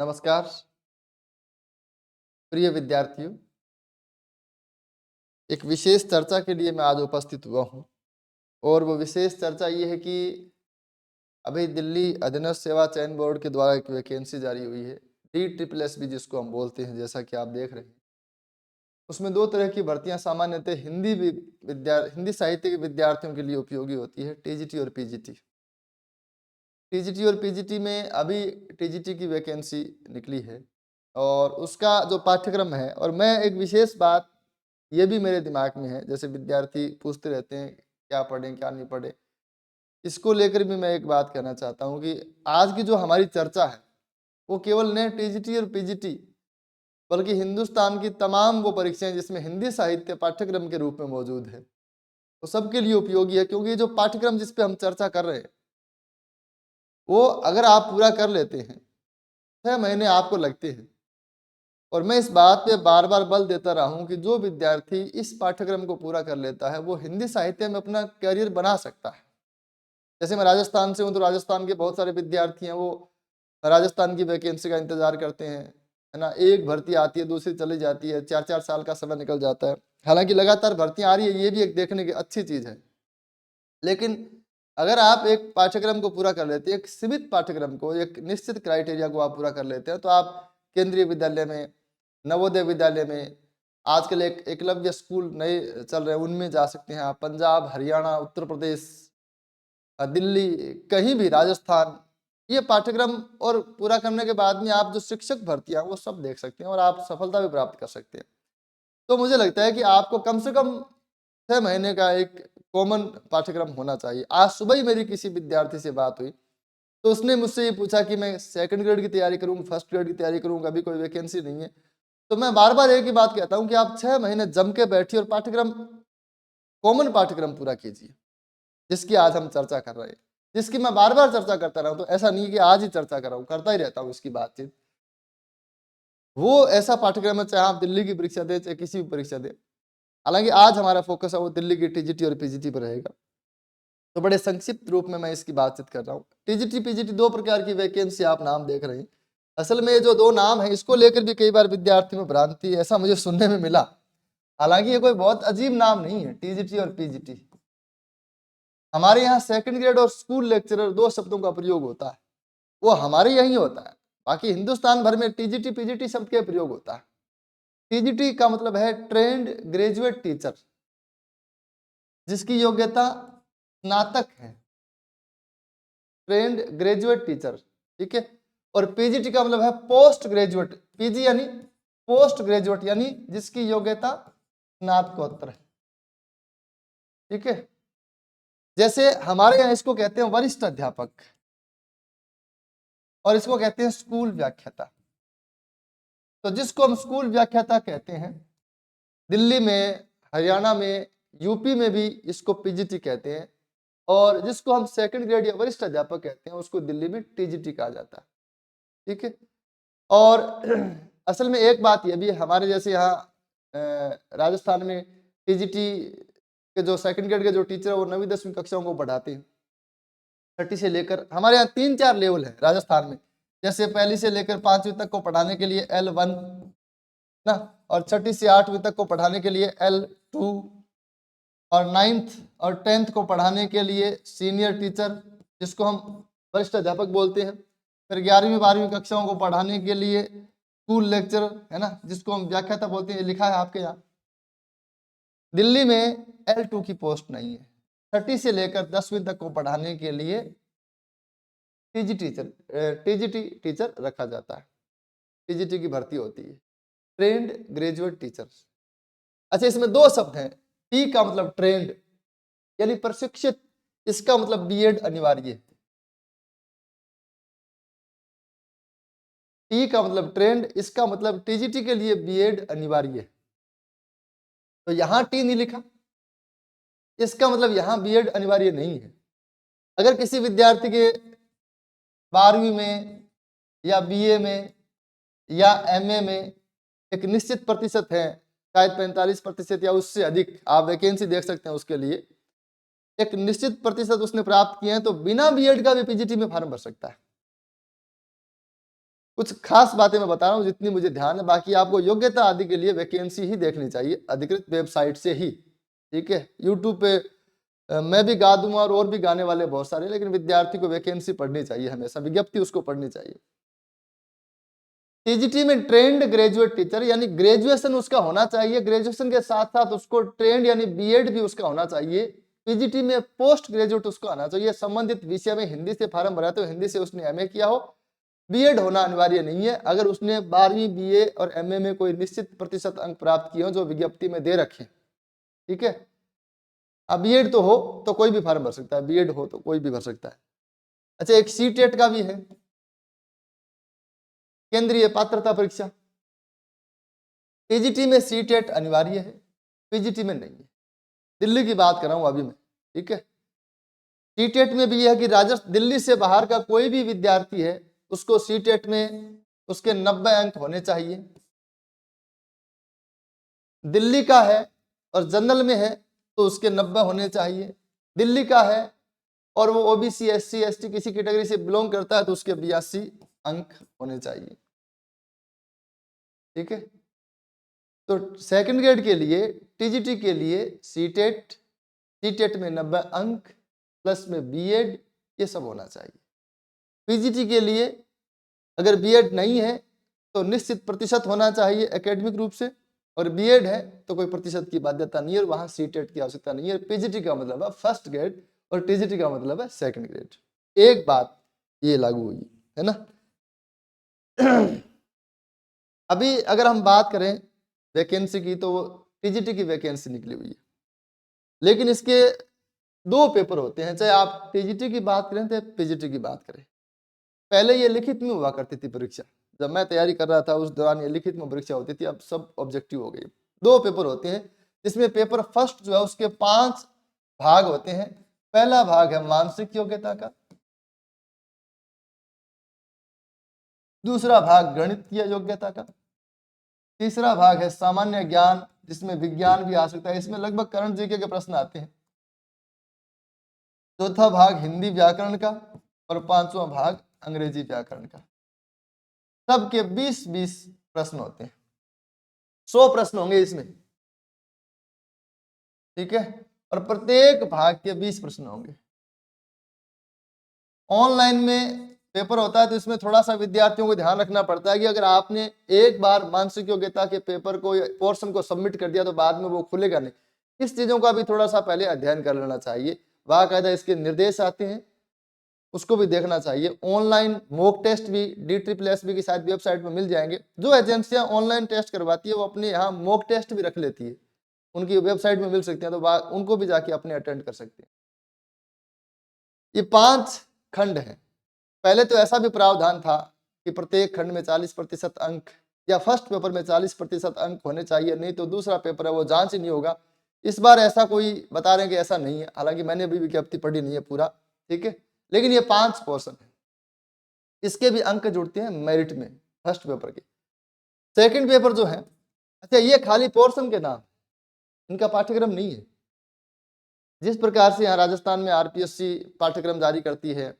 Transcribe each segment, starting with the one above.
नमस्कार प्रिय विद्यार्थियों। एक विशेष चर्चा के लिए मैं आज उपस्थित हुआ हूँ और वो विशेष चर्चा ये है कि अभी दिल्ली अधीनस्थ सेवा चयन बोर्ड के द्वारा एक वैकेंसी जारी हुई है, DSSS जिसको हम बोलते हैं, जैसा कि आप देख रहे हैं। उसमें दो तरह की भर्तियां सामान्यतः हिंदी साहित्य के विद्यार्थियों के लिए उपयोगी होती है, TGT और PGT। TGT और PGT में अभी TGT की वैकेंसी निकली है और उसका जो पाठ्यक्रम है, और मैं एक विशेष बात ये भी मेरे दिमाग में है, जैसे विद्यार्थी पूछते रहते हैं क्या पढ़ें क्या नहीं पढ़े, इसको लेकर भी मैं एक बात कहना चाहता हूँ कि आज की जो हमारी चर्चा है वो केवल न TGT और PGT बल्कि हिंदुस्तान की तमाम वो परीक्षाएं जिसमें हिंदी साहित्य पाठ्यक्रम के रूप में मौजूद है, वो सबके लिए उपयोगी है। क्योंकि जो पाठ्यक्रम जिस पे हम चर्चा कर रहे हैं वो अगर आप पूरा कर लेते हैं, 6 महीने आपको लगते हैं। और मैं इस बात पे बार बार बल देता रहा हूं कि जो विद्यार्थी इस पाठ्यक्रम को पूरा कर लेता है वो हिंदी साहित्य में अपना करियर बना सकता है। जैसे मैं राजस्थान से हूं तो राजस्थान के बहुत सारे विद्यार्थी हैं, वो राजस्थान की वैकेंसी का इंतजार करते हैं, है ना। एक भर्ती आती है, दूसरी चली जाती है, 4-4 साल का समय निकल जाता है। हालांकि लगातार भर्तियां आ रही है, ये भी एक देखने की अच्छी चीज है। लेकिन अगर आप एक पाठ्यक्रम को पूरा कर लेते हैं, एक सीमित पाठ्यक्रम को, एक निश्चित क्राइटेरिया को आप पूरा कर लेते हैं, तो आप केंद्रीय विद्यालय में, नवोदय विद्यालय में, आजकल एक एकलव्य स्कूल नए चल रहे हैं उनमें जा सकते हैं आप। पंजाब, हरियाणा, उत्तर प्रदेश, दिल्ली, कहीं भी, राजस्थान, ये पाठ्यक्रम और पूरा करने के बाद में आप जो शिक्षक भर्तियां वो सब देख सकते हैं और आप सफलता भी प्राप्त कर सकते हैं। तो मुझे लगता है कि आपको कम से कम 6 महीने का एक कॉमन पाठ्यक्रम होना चाहिए। आज सुबह ही मेरी किसी विद्यार्थी से बात हुई तो उसने मुझसे ये पूछा कि मैं सेकंड ग्रेड की तैयारी करूँ, फर्स्ट ग्रेड की तैयारी करूँ, अभी कोई वैकेंसी नहीं है। तो मैं बार बार एक ही बात कहता हूँ कि आप 6 महीने जम के बैठिए और पाठ्यक्रम, कॉमन पाठ्यक्रम पूरा कीजिए, जिसकी आज हम चर्चा कर रहे हैं, जिसकी मैं बार बार चर्चा करता रहा हूँ। तो ऐसा नहीं कि आज ही चर्चा कर रहा हूँ, करता ही रहता हूँ इसकी बातचीत। वो ऐसा पाठ्यक्रम है, चाहे आप दिल्ली की परीक्षा दे चाहे किसी भी परीक्षा दे। हालांकि आज हमारा फोकस है वो दिल्ली की TGT और PGT पर रहेगा। तो बड़े संक्षिप्त रूप में मैं इसकी बातचीत कर रहा हूँ। TGT PGT दो प्रकार की वैकेंसी आप नाम देख रहे हैं। असल में ये जो दो नाम है इसको लेकर भी कई बार विद्यार्थी में भ्रांति, ऐसा मुझे सुनने में मिला। हालांकि ये कोई बहुत अजीब नाम नहीं है, TGT और PGT। हमारे यहाँ सेकंड ग्रेड और स्कूल लेक्चरर दो शब्दों का प्रयोग होता है, वो हमारे यहीं होता है। बाकी हिंदुस्तान भर में TGT PGT शब्द का प्रयोग होता है। TGT का मतलब है ट्रेंड ग्रेजुएट टीचर, जिसकी योग्यता स्नातक है, ट्रेंड ग्रेजुएट टीचर, ठीक है। और PGT का मतलब है पोस्ट ग्रेजुएट, PG यानी पोस्ट ग्रेजुएट, यानी जिसकी योग्यता स्नातकोत्तर है, ठीक है। जैसे हमारे यहाँ इसको कहते हैं वरिष्ठ अध्यापक और इसको कहते हैं स्कूल व्याख्याता। तो जिसको हम स्कूल व्याख्याता कहते हैं, दिल्ली में, हरियाणा में, यूपी में भी इसको PGT कहते हैं, और जिसको हम सेकंड ग्रेड या वरिष्ठ अध्यापक कहते हैं उसको दिल्ली में TGT कहा जाता है, ठीक है। और असल में एक बात ये भी है, हमारे जैसे यहाँ राजस्थान में TGT के जो सेकंड ग्रेड के जो टीचर है वो 9वीं 10वीं कक्षाओं को पढ़ाते हैं। 30 से लेकर, हमारे यहाँ 3-4 लेवल है राजस्थान में। जैसे पहली से लेकर 5वीं तक को पढ़ाने के लिए L1 ना, और 6ठी से 8वीं तक को पढ़ाने के लिए L2, और 9th और 10th को पढ़ाने के लिए सीनियर टीचर जिसको हम वरिष्ठ अध्यापक बोलते हैं। फिर 11वीं 12वीं कक्षाओं को पढ़ाने के लिए स्कूल लेक्चरर, है ना, जिसको हम व्याख्याता बोलते हैं, लिखा है आपके यहाँ। दिल्ली में L2 की पोस्ट नहीं है। 6ठी से लेकर 10वीं तक को पढ़ाने के लिए TGT टीचर रखा जाता है, TGT की भर्ती होती है, ट्रेंड ग्रेजुएट टीचर। अच्छा, इसमें दो शब्द हैं। T का मतलब ट्रेंड यानी प्रशिक्षित, इसका मतलब B.Ed अनिवार्य है। T का मतलब ट्रेंड, इसका मतलब TGT के लिए B.Ed अनिवार्य है। तो यहाँ T नहीं लिखा, इसका मतलब यहाँ B.Ed अनिवार्य नहीं है। अगर किसी विद्यार्थी के 12वीं में या BA में या MA में एक निश्चित प्रतिशत है, शायद 45% या उससे अधिक, आप वैकेंसी देख सकते हैं उसके लिए, एक निश्चित प्रतिशत उसने प्राप्त किए हैं, तो बिना B.Ed का भी PGT में फॉर्म भर सकता है। कुछ खास बातें मैं बता रहा हूँ जितनी मुझे ध्यान है, बाकी आपको योग्यता आदि के लिए वैकेंसी ही देखनी चाहिए अधिकृत वेबसाइट से ही, ठीक है। यूट्यूब पे मैं भी गा दूंगा और भी गाने वाले बहुत सारे, लेकिन विद्यार्थी को वैकेंसी पढ़नी चाहिए, हमेशा विज्ञप्ति उसको पढ़नी चाहिए। टीजीटी में ट्रेंड ग्रेजुएट टीचर, यानी ग्रेजुएशन उसका होना चाहिए, ग्रेजुएशन के साथ साथ उसको ट्रेंड यानी बीएड भी उसका होना चाहिए। पीजीटी में पोस्ट ग्रेजुएट उसको आना चाहिए, संबंधित विषय में हिंदी से फार्म भरा तो हिंदी से उसने एमए किया हो, बीएड होना अनिवार्य नहीं है। अगर उसने 12वीं बीए और एमए में कोई निश्चित प्रतिशत अंक प्राप्त किए हो जो विज्ञप्ति में दे रखे, ठीक है। अब बीएड तो हो तो कोई भी फार्म भर सकता है, बीएड हो तो कोई भी भर सकता है। अच्छा, एक सीटेट का भी है, केंद्रीय पात्रता परीक्षा। टीजीटी में सीटेट अनिवार्य है, पीजीटी में नहीं है। दिल्ली की बात कर रहा हूं अभी मैं, ठीक है। सीटेट में भी यह है कि राजस्थान दिल्ली से बाहर का कोई भी विद्यार्थी है उसको सीटेट में उसके 90 अंक होने चाहिए। दिल्ली का है और जनरल में है तो उसके 90 होने चाहिए। दिल्ली का है और वो ओबीसी एससी एसटी किसी कैटेगरी से बिलोंग करता है तो उसके 82 अंक होने चाहिए, ठीक है। तो सेकंड ग्रेड के लिए टीजीटी के लिए सीटेट में 90 अंक प्लस में बीएड ये सब होना चाहिए। पीजीटी के लिए अगर बीएड नहीं है तो निश्चित प्रतिशत होना चाहिए एकेडमिक रूप से, और बीएड है तो कोई प्रतिशत की बाध्यता नहीं है और वहां सीटेट की आवश्यकता नहीं है। पीजीटी का मतलब है फर्स्ट ग्रेड और टीजीटी का मतलब है सेकंड ग्रेड। एक बात ये लागू हुई है ना। अभी अगर हम बात करें वैकेंसी की तो टीजीटी की वैकेंसी निकली हुई है, लेकिन इसके 2 पेपर होते हैं, चाहे आप टीजीटी की बात करें चाहे पीजीटी की बात करें। पहले ये लिखित में हुआ करती थी परीक्षा, जब मैं तैयारी कर रहा था उस दौरान ये लिखित में परीक्षा होती थी, अब सब ऑब्जेक्टिव हो गई। 2 पेपर होते हैं जिसमें पेपर फर्स्ट जो है उसके 5 भाग होते हैं। पहला भाग है मानसिक योग्यता का, दूसरा भाग गणितीय योग्यता का, तीसरा भाग है सामान्य ज्ञान जिसमें विज्ञान भी आ सकता है, इसमें लगभग करंट जीके के प्रश्न आते हैं। चौथा भाग हिंदी व्याकरण का और 5वां भाग अंग्रेजी व्याकरण का। सबके 20-20 प्रश्न होते हैं, 100 प्रश्न होंगे इसमें, ठीक है। और प्रत्येक भाग के 20 प्रश्न होंगे। ऑनलाइन में पेपर होता है तो इसमें थोड़ा सा विद्यार्थियों को ध्यान रखना पड़ता है कि अगर आपने एक बार मानसिक योग्यता के पेपर को पोर्शन को सबमिट कर दिया तो बाद में वो खुलेगा नहीं। इस चीजों का भी थोड़ा सा पहले अध्ययन कर लेना चाहिए, बाकायदा इसके निर्देश आते हैं उसको भी देखना चाहिए। ऑनलाइन मॉक टेस्ट भी DSSB की शायद वेबसाइट में मिल जाएंगे। जो एजेंसियां ऑनलाइन टेस्ट करवाती है वो अपने यहाँ मॉक टेस्ट भी रख लेती है, उनकी वेबसाइट में मिल सकते हैं, तो उनको भी जाके अपने अटेंड कर सकते हैं। ये 5 खंड हैं। पहले तो ऐसा भी प्रावधान था कि प्रत्येक खंड में 40% अंक या फर्स्ट पेपर में 40% अंक होने चाहिए, नहीं तो दूसरा पेपर है वो जांच ही नहीं होगा। इस बार ऐसा कोई बता रहे हैं कि ऐसा नहीं है, हालांकि मैंने भी विज्ञप्ति पढ़ी नहीं है पूरा, ठीक है। लेकिन ये 5 पोर्शन है, इसके भी अंक जुड़ते हैं मेरिट में फर्स्ट पेपर के। सेकंड पेपर जो है, अच्छा ये खाली पोर्शन के नाम, इनका पाठ्यक्रम नहीं है। जिस प्रकार से यहाँ राजस्थान में आरपीएससी पाठ्यक्रम जारी करती है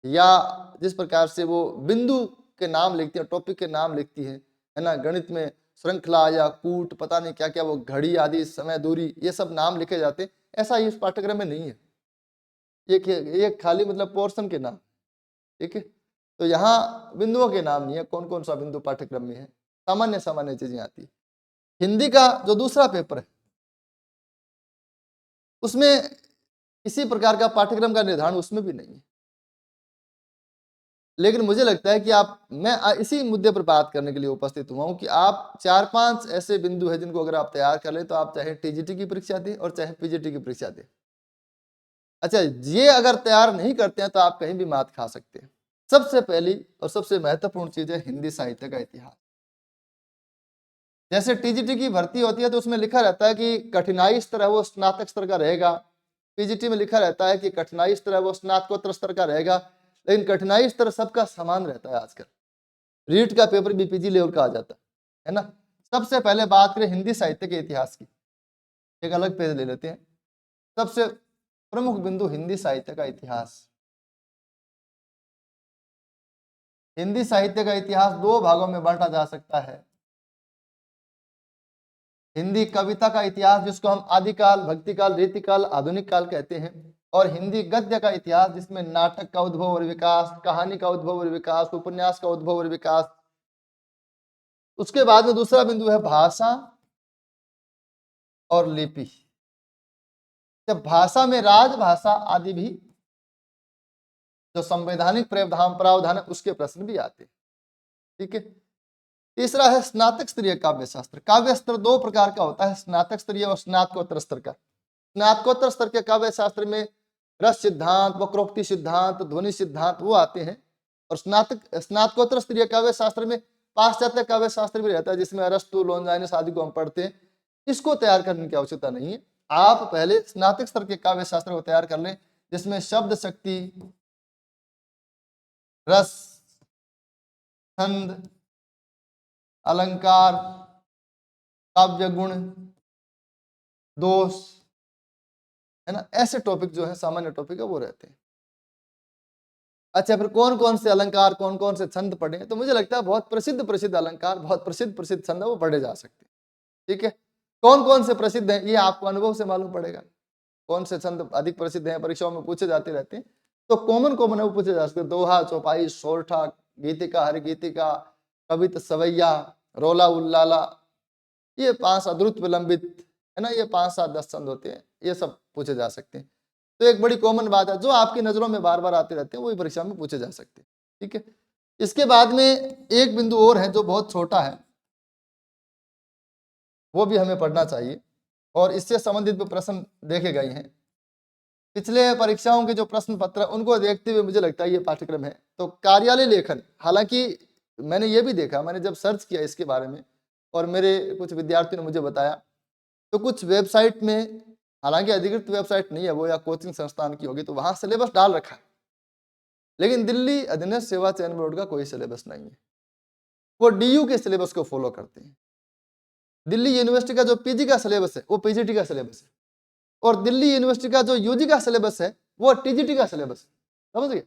या जिस प्रकार से वो बिंदु के नाम लिखती है, टॉपिक के नाम लिखती है ना, गणित में श्रृंखला या कूट पता नहीं क्या क्या वो घड़ी आदि समय दूरी ये सब नाम लिखे जाते हैं, ऐसा ही इस पाठ्यक्रम में नहीं है। ये खाली मतलब पोर्शन के नाम, ठीक है। तो यहाँ बिंदुओं के नाम नहीं है, कौन कौन सा बिंदु पाठ्यक्रम में है, सामान्य सामान्य चीजें आती है। हिंदी का जो दूसरा पेपर है उसमें किसी प्रकार का पाठ्यक्रम का निर्धारण उसमें भी नहीं है। लेकिन मुझे लगता है कि मैं इसी मुद्दे पर बात करने के लिए उपस्थित हुआ हूं कि आप 4-5 ऐसे बिंदु हैं जिनको अगर आप तैयार कर लें तो आप चाहे टीजीटी की परीक्षा दें और चाहे पीजीटी की परीक्षा दें। अच्छा, ये अगर तैयार नहीं करते हैं तो आप कहीं भी मात खा सकते हैं। सबसे पहली और सबसे महत्वपूर्ण चीज है हिंदी साहित्य का इतिहास। जैसे टीजीटी की भर्ती होती है तो उसमें लिखा रहता है कि कठिनाई स्तर है वो स्नातक स्तर का रहेगा, पीजीटी में लिखा रहता है कि कठिनाई स्तर है वो स्नातकोत्तर स्तर का रहेगा, लेकिन कठिनाई स्तर सबका समान रहता है। आजकल रीट का पेपर भी पीजी लेवल का आ जाता है ना। सबसे पहले बात करें हिंदी साहित्य के इतिहास की, एक अलग पेज ले लेते हैं। सबसे प्रमुख बिंदु हिंदी साहित्य का इतिहास। हिंदी साहित्य का इतिहास दो भागों में बांटा जा सकता है। हिंदी कविता का इतिहास जिसको हम आदिकाल, भक्तिकाल, रीतिकाल, आधुनिक काल कहते हैं, और हिंदी गद्य का इतिहास जिसमें नाटक का उद्भव और विकास, कहानी का उद्भव और विकास, उपन्यास का उद्भव और विकास। उसके बाद में दूसरा बिंदु है भाषा और लिपि। जब भाषा में राजभाषा आदि भी जो संवैधानिक प्रावधान है उसके प्रश्न भी आते हैं। ठीक है। तीसरा है स्नातक स्तरीय काव्य शास्त्र। काव्य स्तर दो प्रकार का होता है, स्नातक स्तरीय और स्नातकोत्तर स्तर का। स्नातकोत्तर स्तर के काव्य शास्त्र में रस सिद्धांत, वक्रोक्ति सिद्धांत, ध्वनि सिद्धांत वो आते हैं, और स्नातकोत्तर स्तरीय काव्य शास्त्र में पाश्चात्य काव्य शास्त्र भी रहता है जिसमें अरस्तु, लॉन्जाइनस आदि को हम पढ़ते हैं। इसको तैयार करने की आवश्यकता नहीं है, आप पहले स्नातक स्तर के काव्य शास्त्र को तैयार कर लें जिसमें शब्द शक्ति, रस, छंद, अलंकार, काव्य गुण, दोष, है ना, ऐसे टॉपिक जो है सामान्य टॉपिक है वो रहते हैं। अच्छा, फिर कौन कौन से अलंकार, कौन कौन से छंद पढ़े, तो मुझे लगता है बहुत प्रसिद्ध अलंकार, बहुत प्रसिद्ध छंद है वो पढ़े जा सकते हैं। ठीक है। कौन कौन से प्रसिद्ध हैं ये आपको अनुभव से मालूम पड़ेगा, कौन से छंद अधिक प्रसिद्ध हैं, परीक्षाओं में पूछे जाते रहते हैं, तो कॉमन है वो पूछे जा सकते हैं। दोहा, चौपाई, सोरठा, गीतिका, हर गीतिका, कवित, सवैया, रोला उल्लाला, ये 5 अद्रुत विलंबित, है ना, ये 5, 7, 10 छंद होते हैं, ये सब पूछे जा सकते हैं। तो एक बड़ी कॉमन बात है जो आपकी नजरों में बार बार आते रहते हैं वही परीक्षा में पूछे जा सकते हैं। ठीक है। इसके बाद में एक बिंदु और है जो बहुत छोटा है, वो भी हमें पढ़ना चाहिए, और इससे संबंधित भी प्रश्न देखे गए हैं। पिछले परीक्षाओं के जो प्रश्न पत्र उनको देखते हुए मुझे लगता है ये पाठ्यक्रम है। तो कार्यालय लेखन, हालांकि मैंने ये भी देखा, मैंने जब सर्च किया इसके बारे में और मेरे कुछ विद्यार्थियों ने मुझे बताया, तो कुछ वेबसाइट में, हालांकि अधिकृत वेबसाइट नहीं है वो, या कोचिंग संस्थान की होगी, तो वहां सिलेबस डाल रखा है, लेकिन दिल्ली अधीनस्थ सेवा चयन बोर्ड का कोई सिलेबस नहीं है। वो डीयू के सिलेबस को फॉलो करते हैं। दिल्ली यूनिवर्सिटी का जो पीजी का सिलेबस है वो पीजीटी का सिलेबस है, और दिल्ली यूनिवर्सिटी का जो यूजी का सिलेबस है वो टीजीटी का सिलेबस है। समझ गए?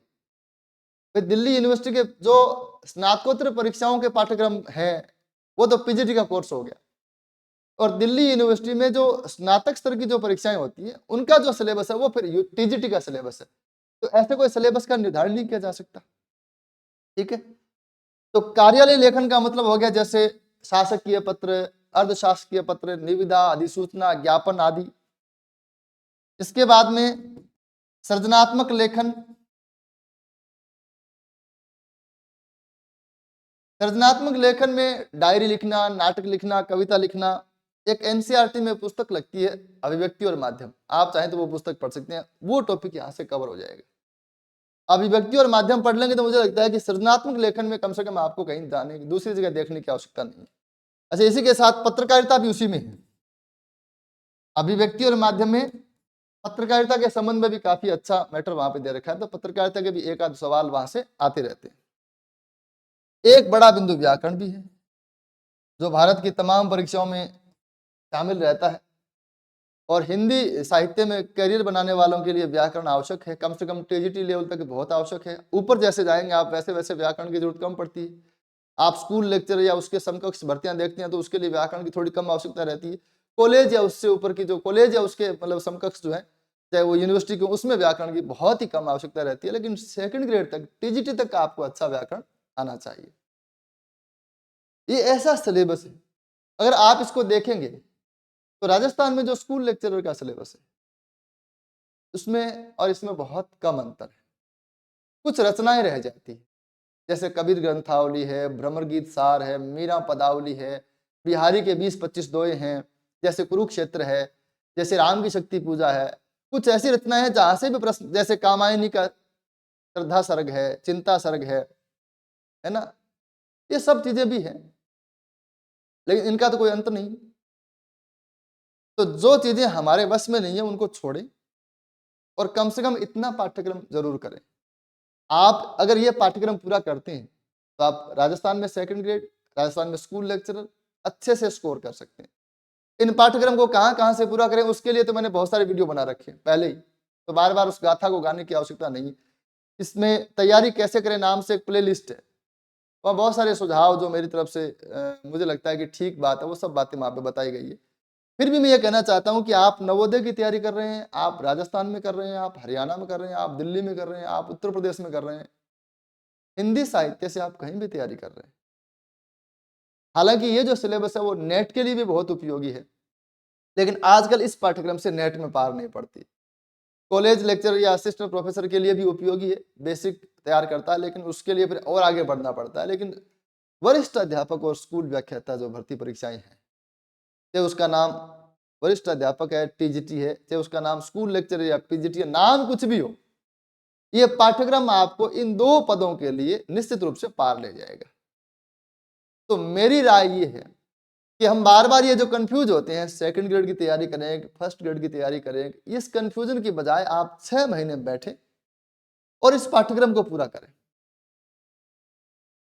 फिर दिल्ली यूनिवर्सिटी के जो स्नातकोत्तर परीक्षाओं के पाठ्यक्रम है वो तो पीजीटी का कोर्स हो गया, और दिल्ली यूनिवर्सिटी में जो स्नातक स्तर की जो परीक्षाएं होती हैं उनका जो सिलेबस है वो फिर टीजीटी का सिलेबस है। तो ऐसे कोई सिलेबस का निर्धारण नहीं किया जा सकता। ठीक है। तो कार्यालय लेखन का मतलब हो गया जैसे शासकीय पत्र, अर्धशासकीय पत्र, निविदा, अधिसूचना, ज्ञापन आदि। इसके बाद में सृजनात्मक लेखन। सृजनात्मक लेखन में डायरी लिखना, नाटक लिखना, कविता लिखना। एक एनसीईआरटी में पुस्तक लगती है अभिव्यक्ति और माध्यम, आप चाहें तो वो पुस्तक पढ़ सकते हैं, वो टॉपिक यहाँ से कवर हो जाएगा। अभिव्यक्ति और माध्यम पढ़ लेंगे तो मुझे लगता है कि सृजनात्मक लेखन में कम से कम आपको कहीं जाने की, दूसरी जगह देखने की आवश्यकता नहीं है। अच्छा, इसी के साथ पत्रकारिता भी उसी में है। अभिव्यक्ति और माध्यम में पत्रकारिता के संबंध में भी काफी अच्छा मैटर वहां पे दे रखा है, तो पत्रकारिता के भी एक आध सवाल वहां से आते रहते हैं। एक बड़ा बिंदु व्याकरण भी है जो भारत की तमाम परीक्षाओं में शामिल रहता है, और हिंदी साहित्य में करियर बनाने वालों के लिए व्याकरण आवश्यक है, कम से कम टीजीटी लेवल तक बहुत आवश्यक है। ऊपर जैसे जाएंगे आप वैसे वैसे व्याकरण की जरूरत कम पड़ती है। आप स्कूल लेक्चर या उसके समकक्ष भर्तियां देखते हैं तो उसके लिए व्याकरण की थोड़ी कम आवश्यकता रहती है। कॉलेज या उससे ऊपर की जो कॉलेज या उसके मतलब समकक्ष जो है, चाहे वो यूनिवर्सिटी को, उसमें व्याकरण की बहुत ही कम आवश्यकता रहती है, लेकिन सेकंड ग्रेड तक, टीजीटी तक आपको अच्छा व्याकरण आना चाहिए। ये ऐसा सिलेबस है, अगर आप इसको देखेंगे तो राजस्थान में जो स्कूल लेक्चरर का सिलेबस है उसमें और इसमें बहुत कम अंतर है। कुछ रचनाएं रह जाती है, जैसे कबीर ग्रंथावली है, भ्रमर गीत सार है, मीरा पदावली है, बिहारी के 20-25 दोहे हैं, जैसे कुरुक्षेत्र है, जैसे राम की शक्ति पूजा है। कुछ ऐसी रचनाएं हैं जहां से भी प्रश्न, जैसे कामायनी का श्रद्धा सर्ग है, चिंता सर्ग है ना, ये सब चीजें भी हैं, लेकिन इनका तो कोई अंत नहीं। तो जो चीजें हमारे बस में नहीं है उनको छोड़ें, और कम से कम इतना पाठ्यक्रम जरूर करें। आप अगर ये पाठ्यक्रम पूरा करते हैं तो आप राजस्थान में सेकंड ग्रेड, राजस्थान में स्कूल लेक्चरर अच्छे से स्कोर कर सकते हैं। इन पाठ्यक्रम को कहां कहां से पूरा करें उसके लिए तो मैंने बहुत सारे वीडियो बना रखे हैं पहले ही, तो बार बार उस गाथा को गाने की आवश्यकता नहीं। इसमें तैयारी कैसे करें नाम से एक प्ले लिस्ट है, वहाँ बहुत सारे सुझाव जो मेरी तरफ से मुझे लगता है कि ठीक बात है, वो सब बातें वहाँ पे बताई गई है। फिर भी मैं ये कहना चाहता हूँ कि आप नवोदय की तैयारी कर रहे हैं, आप राजस्थान में कर रहे हैं, आप हरियाणा में कर रहे हैं, आप दिल्ली में कर रहे हैं, आप उत्तर प्रदेश में कर रहे हैं, हिंदी साहित्य से आप कहीं भी तैयारी कर रहे हैं। हालाँकि ये जो सिलेबस है वो नेट के लिए भी बहुत उपयोगी है, लेकिन आजकल इस पाठ्यक्रम से नेट में पार नहीं पड़ती। कॉलेज लेक्चरर या असिस्टेंट प्रोफेसर के लिए भी उपयोगी है, बेसिक तैयार करता है, लेकिन उसके लिए फिर और आगे बढ़ना पड़ता है। लेकिन वरिष्ठ अध्यापक और स्कूल व्याख्याता जो भर्ती परीक्षाएं हैं, चाहे उसका नाम वरिष्ठ अध्यापक है, टीजीटी है, चाहे उसका नाम स्कूल लेक्चरर या पीजीटी है, नाम कुछ भी हो, ये पाठ्यक्रम आपको इन 2 पदों के लिए निश्चित रूप से पार ले जाएगा। तो मेरी राय ये है कि हम बार-बार ये जो कन्फ्यूज़ होते हैं, सेकंड ग्रेड की तैयारी करें, फर्स्ट ग्रेड की तैयारी करें, इस कन्फ्यूज़न की बजाय आप 6 महीने बैठें और इस पाठ्यक्रम को पूरा करें।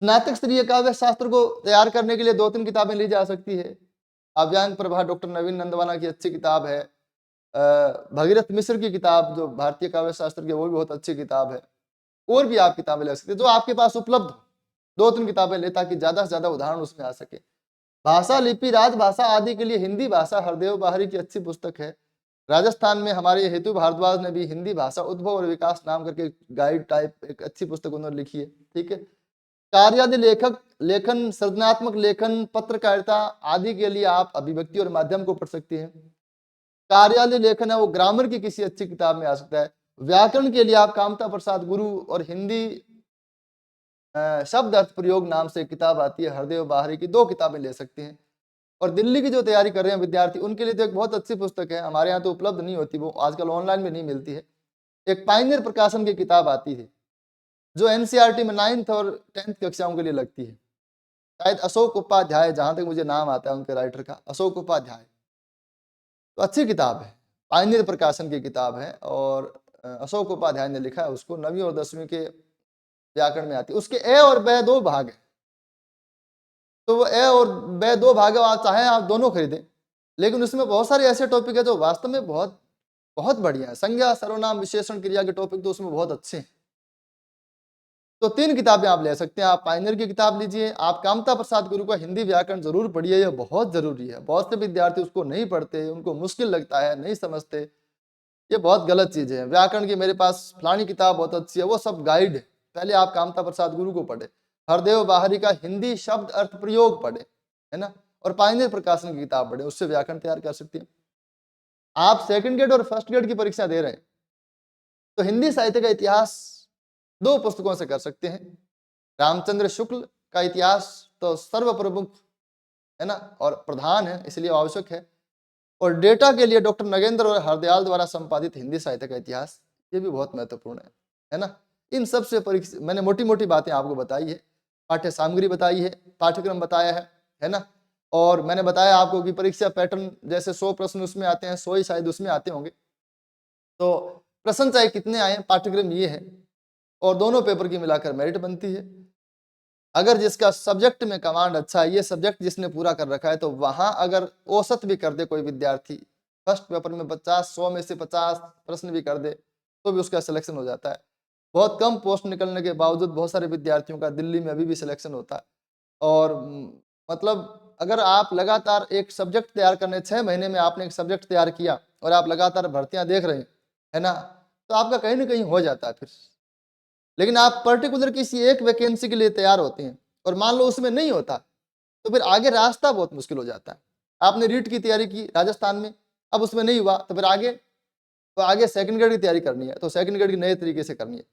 स्नातक स्तरीय काव्य शास्त्र को तैयार करने के लिए 2-3 किताबें ली जा सकती है। काव्यांग प्रभा डॉक्टर नवीन नंदवाना की अच्छी किताब है। भगीरथ मिश्र की किताब जो भारतीय काव्य शास्त्र की, वो भी बहुत अच्छी किताब है। और भी आप किताबें ले सकते हैं, जो आपके पास उपलब्ध हो। 2-3 किताबें लें ताकि ज़्यादा से ज़्यादा उदाहरण उसमें आ सके। भाषा, लिपि, राजभाषा आदि के लिए हिंदी भाषा हरदेव बाहरी की अच्छी पुस्तक है। राजस्थान में हमारे हेतु भारद्वाज ने भी हिंदी भाषा उद्भव और विकास नाम करके गाइड टाइप एक अच्छी पुस्तक उन्होंने लिखी है। ठीक है। कार्यादि लेखक लेखन, सृजनात्मक लेखन, पत्रकारिता आदि के लिए आप अभिव्यक्ति और माध्यम को पढ़ सकते हैं। कार्यालय लेखन है वो ग्रामर की किसी अच्छी किताब में आ सकता है। व्याकरण के लिए आप कामता प्रसाद गुरु और हिंदी शब्द अर्थ प्रयोग नाम से एक किताब आती है, हरदेव बाहरी की, 2 किताबें ले सकते हैं। और दिल्ली की जो तैयारी कर रहे हैं विद्यार्थी, उनके लिए तो एक बहुत अच्छी पुस्तक है, हमारे यहाँ तो उपलब्ध नहीं होती, वो आजकल ऑनलाइन में नहीं मिलती है। एक पायनियर प्रकाशन की किताब आती है, जो एनसीईआरटी में 9th और 10th कक्षाओं के लिए लगती है। शायद अशोक उपाध्याय, जहाँ तक मुझे नाम आता है उनके राइटर का, अशोक उपाध्याय। तो अच्छी किताब है, पायनियर प्रकाशन की किताब है और अशोक उपाध्याय ने लिखा है उसको, 9वीं और 10वीं के व्याकरण में आती है। उसके ए और ब 2 भाग हैं। तो वो ए और ब 2 भाग है, आप चाहें आप दोनों खरीदें, लेकिन उसमें बहुत सारे ऐसे टॉपिक है जो वास्तव में बहुत बहुत बढ़िया है। संज्ञा, सर्वनाम, विशेषण, क्रिया के टॉपिक तो उसमें बहुत अच्छे हैं। तो 3 किताबें आप ले सकते हैं। आप पायनियर की किताब लीजिए, आप कामता प्रसाद गुरु का हिंदी व्याकरण जरूर पढ़िए, यह बहुत जरूरी है। बहुत से विद्यार्थी उसको नहीं पढ़ते, उनको मुश्किल लगता है, नहीं समझते, ये बहुत गलत चीज है। व्याकरण की मेरे पास फलानी किताब बहुत अच्छी है, वो सब गाइड है। पहले आप कामता प्रसाद गुरु को पढ़े, हरदेव बाहरी का हिंदी शब्द अर्थ प्रयोग पढ़े, है ना, और पायनियर प्रकाशन की किताब पढ़े, उससे व्याकरण तैयार कर सकते हैं। आप सेकंड ग्रेड और फर्स्ट ग्रेड की परीक्षा दे रहे हैं तो हिंदी साहित्य का इतिहास 2 पुस्तकों से कर सकते हैं। रामचंद्र शुक्ल का इतिहास तो सर्वप्रमुख है ना, और प्रधान है, इसलिए आवश्यक है। और डेटा के लिए डॉक्टर नगेंद्र और हरदयाल द्वारा संपादित हिंदी साहित्य का इतिहास, ये भी बहुत महत्वपूर्ण है ना। इन सब से परीक्षा मैंने मोटी मोटी बातें आपको बताई है, पाठ्य सामग्री बताई है, पाठ्यक्रम बताया है ना। और मैंने बताया आपको कि परीक्षा पैटर्न, जैसे 100 प्रश्न उसमें आते हैं, 100 ही शायद उसमें आते होंगे। तो प्रश्न चाहे कितने आए, पाठ्यक्रम ये है, और दोनों पेपर की मिलाकर मेरिट बनती है। अगर जिसका सब्जेक्ट में कमांड अच्छा है, ये सब्जेक्ट जिसने पूरा कर रखा है, तो वहां अगर औसत भी कर दे कोई विद्यार्थी, फर्स्ट पेपर में 100 में से 50 प्रश्न भी कर दे, तो भी उसका सिलेक्शन हो जाता है। बहुत कम पोस्ट निकलने के बावजूद बहुत सारे विद्यार्थियों का दिल्ली में अभी भी सिलेक्शन होता है। और मतलब अगर आप लगातार एक सब्जेक्ट तैयार करने, 6 महीने में आपने एक सब्जेक्ट तैयार किया और आप लगातार भर्तियां देख रहे हैं, है ना, तो आपका कहीं ना कहीं हो जाता है फिर। लेकिन आप पर्टिकुलर किसी एक वैकेंसी के लिए तैयार होते हैं और मान लो उसमें नहीं होता, तो फिर आगे रास्ता बहुत मुश्किल हो जाता है। आपने रीट की तैयारी की राजस्थान में, अब उसमें नहीं हुआ, तो फिर आगे सेकंड ग्रेड की तैयारी करनी है, तो सेकंड ग्रेड की नए तरीके से करनी है।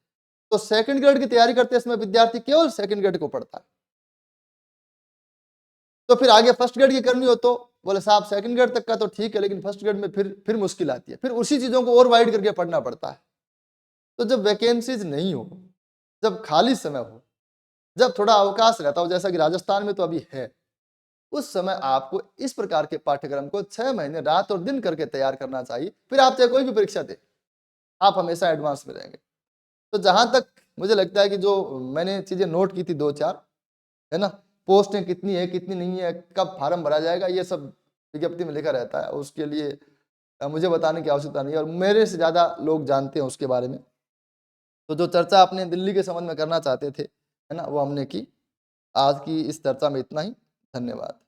तो सेकंड ग्रेड की तैयारी करते समय विद्यार्थी केवल सेकंड ग्रेड को पढ़ता है। तो फिर आगे फर्स्ट ग्रेड की करनी हो तो बोले साहब सेकंड ग्रेड तक का तो ठीक है, लेकिन फर्स्ट ग्रेड में फिर मुश्किल आती है, फिर उसी चीजों को और वाइड करके पढ़ना पड़ता है। तो जब वैकेंसीज नहीं हो, जब खाली समय हो, जब थोड़ा अवकाश रहता हो, जैसा कि राजस्थान में तो अभी है, उस समय आपको इस प्रकार के पाठ्यक्रम को 6 महीने रात और दिन करके तैयार करना चाहिए। फिर आप चाहे कोई भी परीक्षा दे, आप हमेशा एडवांस में रहेंगे। तो जहां तक मुझे लगता है कि जो मैंने चीजें नोट की थी 2-4, है ना, पोस्टें कितनी है कितनी नहीं है, कब फार्म भरा जाएगा, ये सब विज्ञप्ति में लिखा रहता है। उसके लिए मुझे बताने की आवश्यकता नहीं है, और मेरे से ज्यादा लोग जानते हैं उसके बारे में। तो जो चर्चा आपने दिल्ली के संबंध में करना चाहते थे, है ना, वो हमने की। आज की इस चर्चा में इतना ही। धन्यवाद।